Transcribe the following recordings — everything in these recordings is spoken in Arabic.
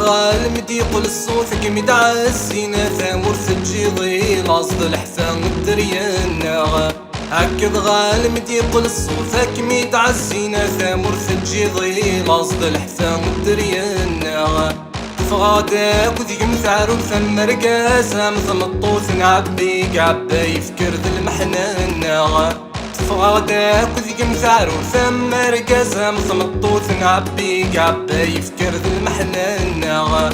غالم يقول الصوت متعزينا ثامور سجيضي لاصد الحفان الدريانا هكذا غالم يقول الصوت متعزينا ثامور سجيضي لاصد الحفان الدريانا تفغاداك وذيك مثعرون ثم رقاسة مثل الطوث نعبيك عبا يفكر ذا المحنانا تفغاداك وذيك مثعرون ثم رقاسة مثل الطوث نعبيك عبا يفكر ذا المحنانا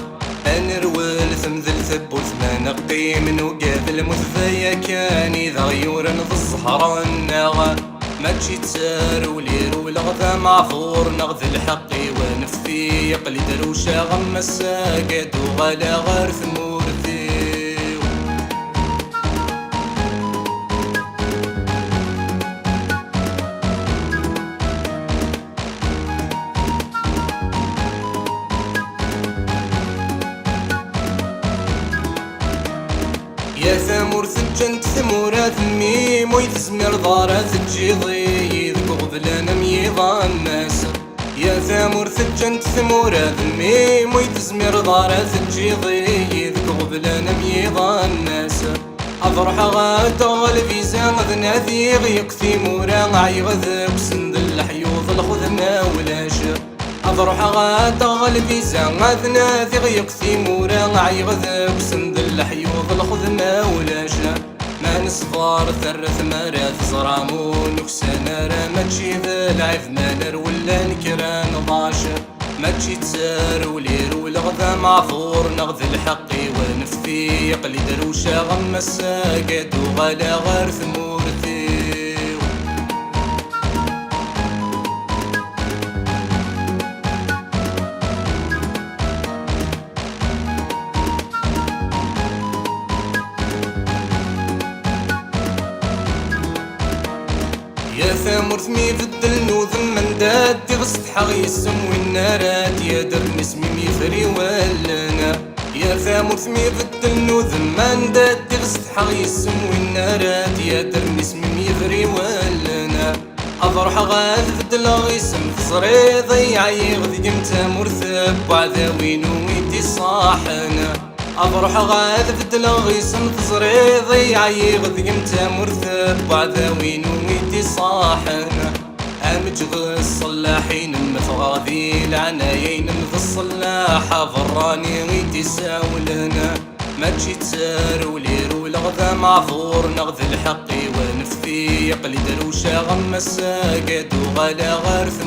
أنا روال ثمذل ثبوت ما نقي من وقاذ المثفية كان إذا غيورا ذا الزهران ما تجي تسار ولير والغذا معفور نغذ الحقي ونفثي يقلي دروشة غم الساقد وغلا غرث مورثي يا ثامور ثجنت ثمورات الميم ويتزمر ضارات الجيضي ذكو غذلان ميضان الناس يا ثامور ثجنت ثمورات الميم ويتزمر ضارات الجيضي ذكو غذلان ميضان الناس أضرح غادا غالفيزان ذناثي غيق ثمورا عيغذب سند الحيوض الخذنا ولاش أضرح غادا غالفيزان ذناثي غيق ثمورا عيغذب سند الحيوض الخذنا ولاش ما نصفار ثرث مرات صرامون وكسانا راه ما تجي ذا العيف مانر ولا نكران ضاش ما تجي تسار ولير والغذا معفور نغذ الحقي ونفثي يقلي دروشة غم الساقد وغلا غرث مورثي يا ثامور ثمي في الدلنو ذمن دادي غصت حغي السم والنارات يا درني اسمي ميفري ولنا يا ثامور ثمي في الدلنو ذمن دادي غصت حغي السم والنارات يا درني اسمي ميفري ولنا أضرح غاذ بدلا غيسم في صريضي عيغ ذي ثامور ثب وعذاوين ويدي صاحنا أضرح غاذ بدلا غيسم في صريضي عيغ ذي ثامور ثب وعذاوين ويدي صاحنا أمجغ الصلاحين مفغاذي العنايين مثل الصلاحة فراني ويدي ساولنا ما تجي تسار ولير والغذا معفور نغذ الحقي ونفثي يقلي دروشة غم الساقد وغلا غرث